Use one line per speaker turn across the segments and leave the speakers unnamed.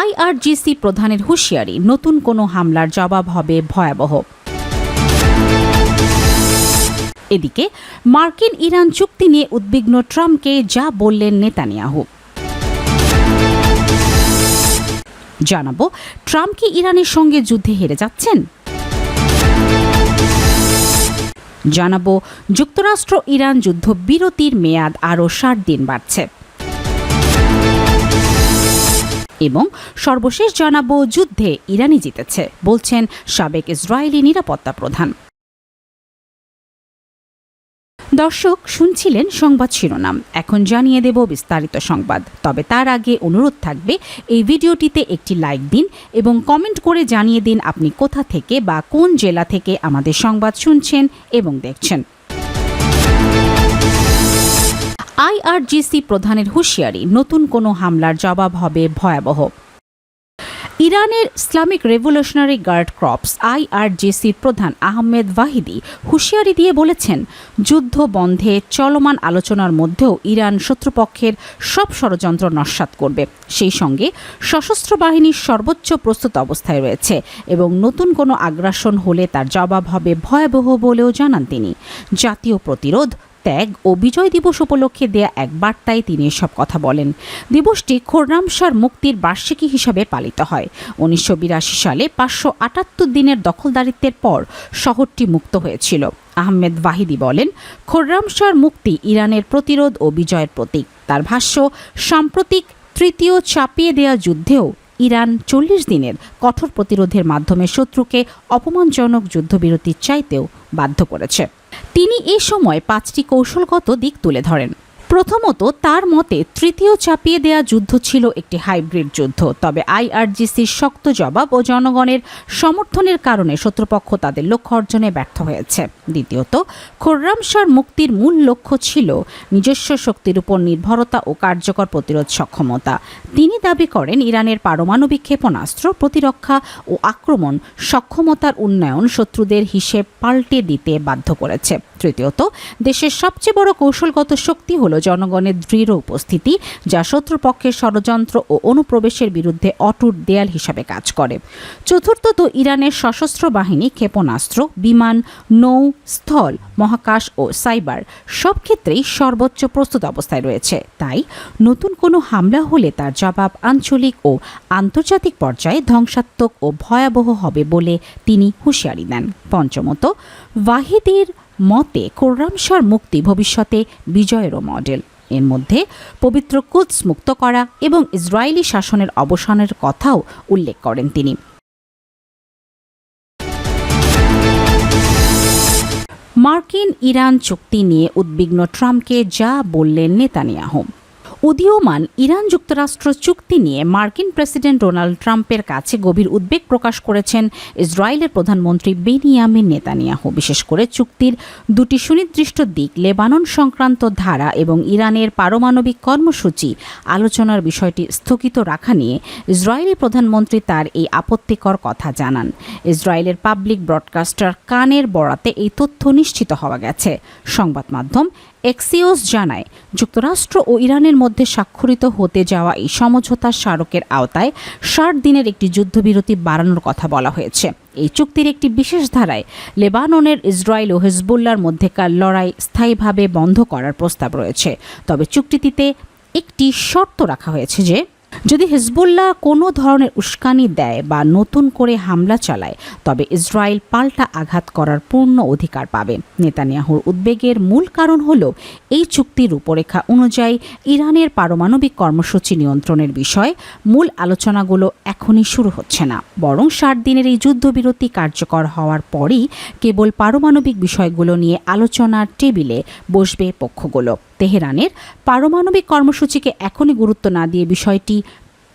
IRGC প্রধানের হুঁশিয়ারি, নতুন কোনো হামলার জবাব হবে ভয়াবহ। এদিকে মার্কিন ইরান চুক্তি নিয়ে উদ্বিগ্ন ট্রাম্পকে যা বললেন নেতানিয়াহু। জানাবো, ট্রাম্প কি ইরানের সঙ্গে যুদ্ধে হেরে যাচ্ছেন? জানাবো, যুক্তরাষ্ট্র ইরান যুদ্ধ বিরতির মেয়াদ আরও 60 দিন বাড়ছে। এবং সর্বশেষ জানাবো, যুদ্ধে ইরানই জিতেছে বলছেন সাবেক ইসরায়েলি নিরাপত্তা প্রধান। দর্শক, শুনছিলেন সংবাদ শিরোনাম, এখন জানিয়ে দেব বিস্তারিত সংবাদ। তবে তার আগে অনুরোধ থাকবে, এই ভিডিওটিতে একটি লাইক দিন এবং কমেন্ট করে জানিয়ে দিন আপনি কোথা থেকে বা কোন জেলা থেকে আমাদের সংবাদ শুনছেন এবং দেখছেন। আইআরজিসি প্রধানের হুঁশিয়ারি, নতুন কোনো হামলার জবাব হবে ভয়াবহ। ইরানের ইসলামিক রেভলিউশনারি গার্ড ক্রপস আইআরজিসির প্রধান আহমেদ ওয়াহিদি হুঁশিয়ারি দিয়ে বলেছেন, যুদ্ধ বন্ধে চলমান আলোচনার মধ্যেও ইরান শত্রুপক্ষের সব ষড়যন্ত্র নস্যাৎ করবে, সেই সঙ্গে সশস্ত্র বাহিনীর সর্বোচ্চ প্রস্তুত অবস্থায় রয়েছে এবং নতুন কোনো আগ্রাসন হলে তার জবাব হবে ভয়াবহ বলেও জানান তিনি। জাতীয় প্রতিরোধ, ত্যাগ ও বিজয় দিবস উপলক্ষে দেয়া এক বার্তায় তিনি এসব কথা বলেন। দিবসটি খোররামশার মুক্তির বার্ষিকী হিসাবে পালিত হয়। 1982 সালে 578 দিনের দখলদারিত্বের পর শহরটি মুক্ত হয়েছিল। আহমেদ ওয়াহিদি বলেন, খোররামশার মুক্তি ইরানের প্রতিরোধ ও বিজয়ের প্রতীক। তার ভাষ্য, সাম্প্রতিক তৃতীয় চাপিয়ে দেয়া যুদ্ধেও ইরান 40 দিনের কঠোর প্রতিরোধের মাধ্যমে শত্রুকে অপমানজনক যুদ্ধবিরতি চাইতেও বাধ্য করেছে। তিনি এ সময় 5টি কৌশলগত দিক তুলে ধরেন। প্রথমত, তার মতে তৃতীয় চাপিয়ে দেয়া যুদ্ধ ছিল একটি হাইব্রিড যুদ্ধ, তবে আইআরজিসির শক্ত জবাব ও জনগণের সমর্থনের কারণে শত্রুপক্ষ তাদের লক্ষ্য অর্জনে ব্যর্থ হয়েছে। দ্বিতীয়ত, খোররামশার মুক্তির মূল লক্ষ্য ছিল নিজস্ব শক্তির উপর নির্ভরতা ও কার্যকর প্রতিরোধ সক্ষমতা। তিনি দাবি করেন, ইরানের পারমাণবিক ক্ষেপণাস্ত্র, প্রতিরক্ষা ও আক্রমণ সক্ষমতার উন্নয়ন শত্রুদের হিসেব পাল্টে দিতে বাধ্য করেছে। তৃতীয়ত, দেশের সবচেয়ে বড় কৌশলগত শক্তি হল জনগণের দৃঢ় উপস্থিতি, যা শত্রুপক্ষের ষড়যন্ত্র ও অনুপ্রবেশের বিরুদ্ধে অটুট দেয়াল হিসাবে কাজ করে। চতুর্থত, ইরানের সশস্ত্র বাহিনী ক্ষেপণাস্ত্র, বিমান, নৌ, স্থল, মহাকাশ ও সাইবার সব ক্ষেত্রেই সর্বোচ্চ প্রস্তুত অবস্থায় রয়েছে। তাই নতুন কোনো হামলা হলে তার জবাব আঞ্চলিক ও আন্তর্জাতিক পর্যায়ে ধ্বংসাত্মক ও ভয়াবহ হবে বলে তিনি হুঁশিয়ারি দেন। পঞ্চমত, ওয়াহিদির মতে খোররামশার মুক্তি ভবিষ্যতে বিজয়েরও মডেল। এর মধ্যে পবিত্র কুদস মুক্ত করা এবং ইসরায়েলি শাসনের অবসানের কথাও উল্লেখ করেন তিনি। মার্কিন ইরান চুক্তি নিয়ে উদ্বিগ্ন ট্রাম্পকে যা বললেন নেতানিয়াহু। উদীয়মান ইরান যুক্তরাষ্ট্র চুক্তি নিয়ে মার্কিন প্রেসিডেন্ট ডোনাল্ড ট্রাম্পের কাছে গভীর উদ্বেগ প্রকাশ করেছেন ইসরায়েলের প্রধানমন্ত্রী বেনিয়ামিন নেতানিয়াহু। বিশেষ করে চুক্তির দুটি সুনির্দিষ্ট দিক, লেবানন সংক্রান্ত ধারা এবং ইরানের পারমাণবিক কর্মসূচি আলোচনার বিষয়টি স্থগিত রাখা নিয়ে ইসরায়েলি প্রধানমন্ত্রী তার এই আপত্তিকর কথা জানান। ইসরায়েলের পাবলিক ব্রডকাস্টার কানের বরাতে এই তথ্য নিশ্চিত হওয়া গেছে। সংবাদ মাধ্যম এক্সিওস জানায়, যুক্তরাষ্ট্র ও ইরানের মধ্যে স্বাক্ষরিত হতে যাওয়া এই সমঝোতার স্মারকের আওতায় 60 দিনের একটি যুদ্ধবিরতি বাড়ানোর কথা বলা হয়েছে। এই চুক্তির একটি বিশেষ ধারায় লেবাননের ইসরায়েল ও হিজবুল্লাহর মধ্যেকার লড়াই স্থায়ীভাবে বন্ধ করার প্রস্তাব রয়েছে। তবে চুক্তিটিতে একটি শর্ত রাখা হয়েছে যে, যদি হিজবুল্লাহ কোনো ধরনের উস্কানি দেয় বা নতুন করে হামলা চালায়, তবে ইসরায়েল পাল্টা আঘাত করার পূর্ণ অধিকার পাবে। নেতানিয়াহুর উদ্বেগের মূল কারণ হল, এই চুক্তির রূপরেখা অনুযায়ী ইরানের পারমাণবিক কর্মসূচি নিয়ন্ত্রণের বিষয়ে মূল আলোচনাগুলো এখনই শুরু হচ্ছে না, বরং 60 দিনের এই যুদ্ধবিরতি কার্যকর হওয়ার পরই কেবল পারমাণবিক বিষয়গুলো নিয়ে আলোচনার টেবিলে বসবে পক্ষগুলো। তেহরানের পারমাণবিক কর্মসূচিকে এখনই গুরুত্ব না দিয়ে বিষয়টি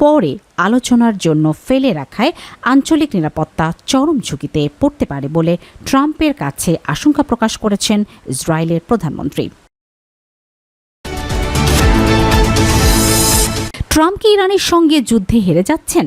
পরে আলোচনার জন্য ফেলে রাখায় আঞ্চলিক নিরাপত্তা চরম ঝুঁকিতে পড়তে পারে বলে ট্রাম্পের কাছে আশঙ্কা প্রকাশ করেছেন ইসরায়েলের প্রধানমন্ত্রী। ট্রাম্প কি ইরানের সঙ্গে যুদ্ধে হেরে যাচ্ছেন?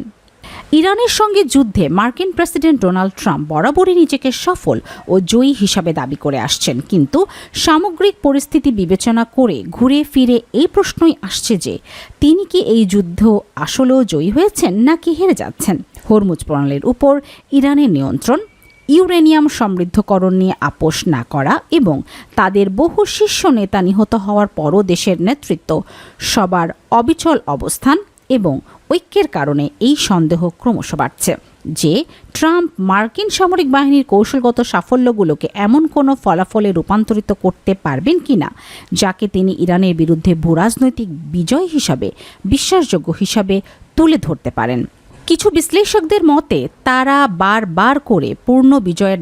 ইরানের সঙ্গে যুদ্ধে মার্কিন প্রেসিডেন্ট ডোনাল্ড ট্রাম্প বরাবরই নিজেকে সফল ও জয়ী হিসাবে দাবি করে আসছেন, কিন্তু সামগ্রিক পরিস্থিতি বিবেচনা করে ঘুরে ফিরে এই প্রশ্নই আসছে যে তিনি কি এই যুদ্ধ আসলেও জয়ী হয়েছেন নাকি হেরে যাচ্ছেন। হরমুজ প্রণালীর উপর ইরানের নিয়ন্ত্রণ, ইউরেনিয়াম সমৃদ্ধকরণ নিয়ে আপোষ না করা এবং তাদের বহু শীর্ষ নেতা নিহত হওয়ার পরও দেশের নেতৃত্ব সবার অবিচল অবস্থান এবং ঐক্যের কারণে এই সন্দেহ ক্রমশ বাড়ছে যে ট্রাম্প মার্কিন সামরিক বাহিনীর কৌশলগত সাফল্যগুলোকে এমন কোনো ফলাফলে রূপান্তরিত করতে পারবেন কিনা যাকে তিনি ইরানের বিরুদ্ধে ভূরাজনৈতিক বিজয় হিসাবে বিশ্বাসযোগ্য হিসাবে তুলে ধরতে পারেন। কিছু বিশ্লেষকদের মতে তারা বারবার করে পূর্ণ বিজয়ের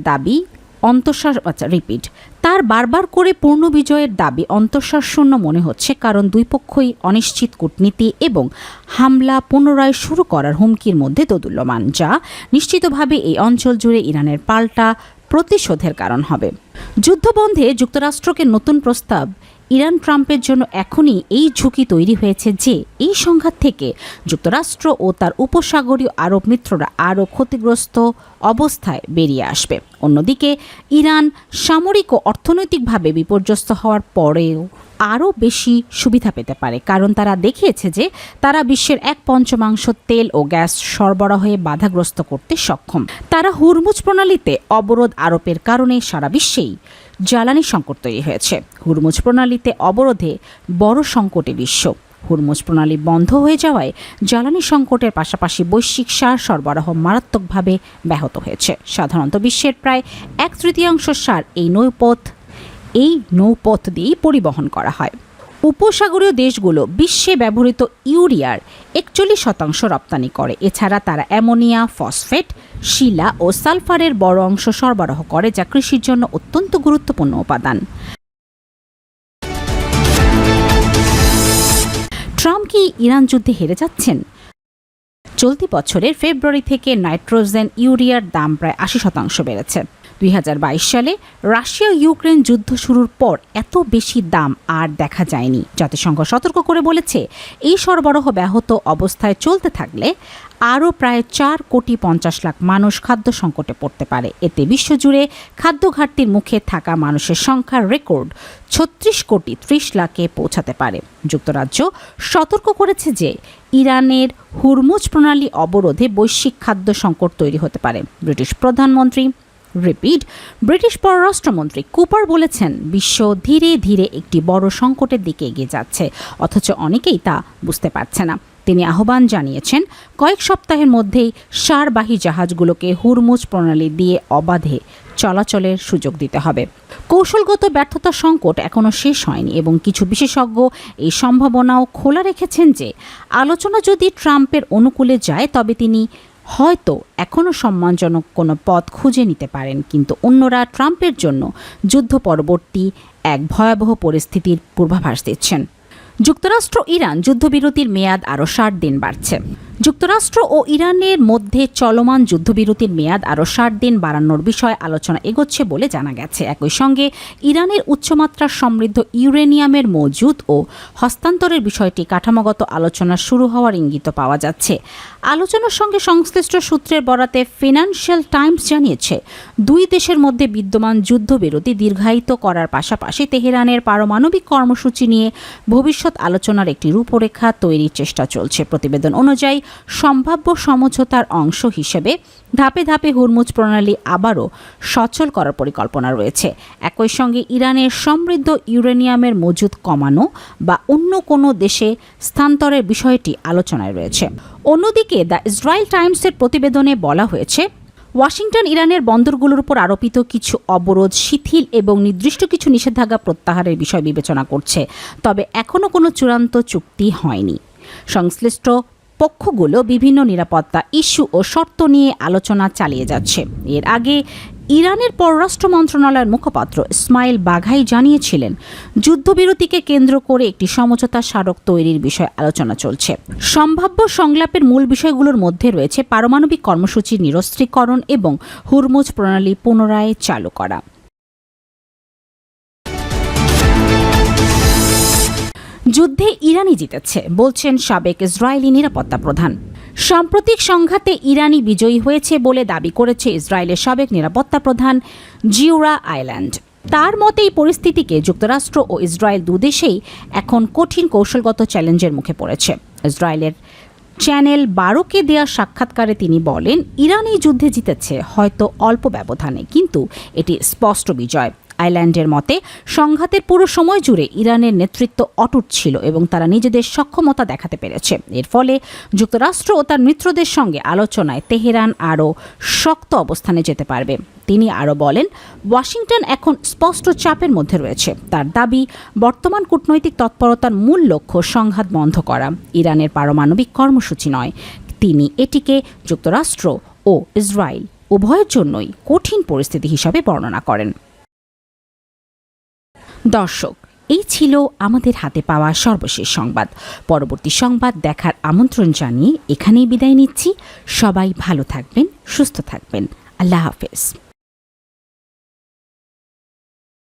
দাবি অন্তঃসারশূন্য মনে হচ্ছে, কারণ দুই পক্ষই অনিশ্চিত কূটনীতি এবং হামলা পুনরায় শুরু করার হুমকির মধ্যে দোদুল্যমান, যা নিশ্চিতভাবে এই অঞ্চল জুড়ে ইরানের পাল্টা প্রতিশোধের কারণ হবে। যুদ্ধবন্ধে যুক্তরাষ্ট্রকে নতুন প্রস্তাব ইরান ট্রাম্পের জন্য এখনই এই ঝুঁকি তৈরি হয়েছে যে এই সংঘাত থেকে যুক্তরাষ্ট্র ও তার উপসাগরীয় আরব মিত্ররা আরও ক্ষতিগ্রস্ত অবস্থায় বেরিয়ে আসবে। অন্যদিকে ইরান সামরিক ও অর্থনৈতিকভাবে বিপর্যস্ত হওয়ার পরেও আরও বেশি সুবিধা পেতে পারে, কারণ তারা দেখিয়েছে যে তারা বিশ্বের 1/5 তেল ও গ্যাস সরবরাহে বাধাগ্রস্ত করতে সক্ষম। তারা হুরমুজ প্রণালীতে অবরোধ আরোপের কারণে সারা বিশ্বেই জ্বালানি সংকট তৈরি হয়েছে। হুরমুজ প্রণালীতে অবরোধে বড় সংকটে বিশ্ব। হুরমুজ প্রণালী বন্ধ হয়ে যাওয়ায় জ্বালানি সংকটের পাশাপাশি বৈশ্বিক সার সরবরাহ মারাত্মকভাবে ব্যাহত হয়েছে। সাধারণত বিশ্বের প্রায় 1/3 সার এই নৌপথ দিয়েই পরিবহন করা হয়। উপসাগরীয় দেশগুলো বিশ্বে ব্যবহৃত ইউরিয়ার 41% রপ্তানি করে। এছাড়া তারা অ্যামোনিয়া, ফসফেট, শিলা ও সালফারের বড় অংশ সরবরাহ করে, যা কৃষির জন্য অত্যন্ত গুরুত্বপূর্ণ উপাদান। ট্রাম্প কি ইরান যুদ্ধে হেরে যাচ্ছেন? চলতি বছরের ফেব্রুয়ারি থেকে নাইট্রোজেন ইউরিয়ার দাম প্রায় 80% বেড়েছে। 2022 সালে রাশিয়া ইউক্রেন যুদ্ধ শুরুর পর এত বেশি দাম আর দেখা যায়নি। জাতিসংঘ সতর্ক করে বলেছে এই সরবরাহ ব্যাহত অবস্থায় চলতে থাকলে আরও প্রায় 4,50,00,000 মানুষ খাদ্য সংকটে পড়তে পারে। এতে বিশ্বজুড়ে খাদ্য ঘাটতির মুখে থাকা মানুষের সংখ্যা রেকর্ড 36,30,00,000-এ পৌঁছাতে পারে। যুক্তরাজ্য সতর্ক করেছে যে ইরানের হুরমুজ প্রণালী অবরোধে বৈশ্বিক খাদ্য সংকট তৈরি হতে পারে। ব্রিটিশ পররাষ্ট্রমন্ত্রী কুপার বলেছেন বিশ্ব ধীরে ধীরে একটি বড় সংকটের দিকে এগিয়ে যাচ্ছে, অথচ অনেকেই তা বুঝতে পারছে না। তিনি আহ্বান জানিয়েছেন কয়েক সপ্তাহের মধ্যেই সারবাহী জাহাজগুলোকে হুরমুজ প্রণালী দিয়ে অবাধে চলাচলের সুযোগ দিতে হবে। কৌশলগত ব্যর্থতা সংকট এখনও শেষ হয়নি এবং কিছু বিশেষজ্ঞ এই সম্ভাবনাও খোলা রেখেছেন যে আলোচনা যদি ট্রাম্পের অনুকূলে যায় তবে তিনি হয়তো এখনও সম্মানজনক কোনো পথ খুঁজে নিতে পারেন, কিন্তু অন্যরা ট্রাম্পের জন্য যুদ্ধ পরবর্তী এক ভয়াবহ পরিস্থিতির পূর্বাভাস দিচ্ছেন। যুক্তরাষ্ট্র ইরান যুদ্ধবিরতির মেয়াদ আরও 60 দিন বাড়ছে। যুক্তরাষ্ট্র ও ইরানের মধ্যে চলমান যুদ্ধবিরতির মেয়াদ আরও 60 দিন বাড়ানোর বিষয়ে আলোচনা এগোচ্ছে বলে জানা গেছে। একই সঙ্গে ইরানের উচ্চমাত্রা সমৃদ্ধ ইউরেনিয়ামের মজুদ ও হস্তান্তরের বিষয়টি কাঠামোগত আলোচনা শুরু হওয়ার ইঙ্গিত পাওয়া যাচ্ছে। আলোচনার সঙ্গে সংশ্লিষ্ট সূত্রের বরাতে ফিনান্সিয়াল টাইমস জানিয়েছে দুই দেশের মধ্যে বিদ্যমান যুদ্ধবিরতি দীর্ঘায়িত করার পাশাপাশি তেহরানের পারমাণবিক কর্মসূচি নিয়ে ভবিষ্যৎ আলোচনার একটি রূপরেখা তৈরির চেষ্টা চলছে। প্রতিবেদন অনুযায়ী সম্ভাব্য সমঝোতার অংশ হিসেবে ধাপে ধাপে হুরমুজ প্রণালী আবারও সচল করার পরিকল্পনা রয়েছে। একই সঙ্গে ইরানের সমৃদ্ধ ইউরেনিয়ামের মজুদ কমানো বা অন্য কোনো দেশে স্থানান্তরের বিষয়টি আলোচনায় রয়েছে। অন্যদিকে দ্য ইসরায়েল টাইমসের প্রতিবেদনে বলা হয়েছে ওয়াশিংটন ইরানের বন্দরগুলোর উপর আরোপিত কিছু অবরোধ শিথিল এবং নির্দিষ্ট কিছু নিষেধাজ্ঞা প্রত্যাহারের বিষয় বিবেচনা করছে, তবে এখনও কোনো চূড়ান্ত চুক্তি হয়নি। সংশ্লিষ্ট পক্ষগুলো বিভিন্ন নিরাপত্তা ইস্যু ও শর্ত নিয়ে আলোচনা চালিয়ে যাচ্ছে। এর আগে ইরানের পররাষ্ট্র মন্ত্রণালয়ের মুখপাত্র ইসমাইল বাঘাই জানিয়েছিলেন যুদ্ধবিরতিকে কেন্দ্র করে একটি সমঝোতা স্মারক তৈরির বিষয়ে আলোচনা চলছে। সম্ভাব্য সংলাপের মূল বিষয়গুলোর মধ্যে রয়েছে পারমাণবিক কর্মসূচির নিরস্ত্রীকরণ এবং হুরমুজ প্রণালী পুনরায় চালু করা। যুদ্ধে ইরানই জিতেছে বলছেন সাবেক ইসরায়েলি নিরাপত্তা প্রধান। সাম্প্রতিক সংঘাতে ইরানি বিজয়ী হয়েছে বলে দাবি করেছে ইসরায়েলের সাবেক নিরাপত্তা প্রধান জিওরা আইল্যান্ড। তার মতে এই পরিস্থিতিকে যুক্তরাষ্ট্র ও ইসরায়েল দুদেশেই এখন কঠিন কৌশলগত চ্যালেঞ্জের মুখে পড়েছে। ইসরায়েলের চ্যানেল 12কে দেওয়া সাক্ষাৎকারে তিনি বলেন, ইরান এই যুদ্ধে জিতেছে, হয়তো অল্প ব্যবধানে, কিন্তু এটি স্পষ্ট বিজয়। আইল্যান্ডের মতে সংঘাতের পুরো সময় জুড়ে ইরানের নেতৃত্ব অটুট ছিল এবং তারা নিজেদের সক্ষমতা দেখাতে পেরেছে। এর ফলে যুক্তরাষ্ট্র ও তার মিত্রদের সঙ্গে আলোচনায় তেহরান আরও শক্ত অবস্থানে যেতে পারবে। তিনি আরও বলেন, ওয়াশিংটন এখন স্পষ্ট চাপের মধ্যে রয়েছে। তার দাবি, বর্তমান কূটনৈতিক তৎপরতার মূল লক্ষ্য সংঘাত বন্ধ করা, ইরানের পারমাণবিক কর্মসূচি নয়। তিনি এটিকে যুক্তরাষ্ট্র ও ইসরায়েল উভয়ের জন্যই কঠিন পরিস্থিতি হিসাবে বর্ণনা করেন। দর্শক, এই ছিল আমাদের হাতে পাওয়া সর্বশেষ সংবাদ। পরবর্তী সংবাদ দেখার আমন্ত্রণ জানিয়ে এখানেই বিদায় নিচ্ছি। সবাই ভালো থাকবেন, সুস্থ থাকবেন। আল্লাহ হাফেজ।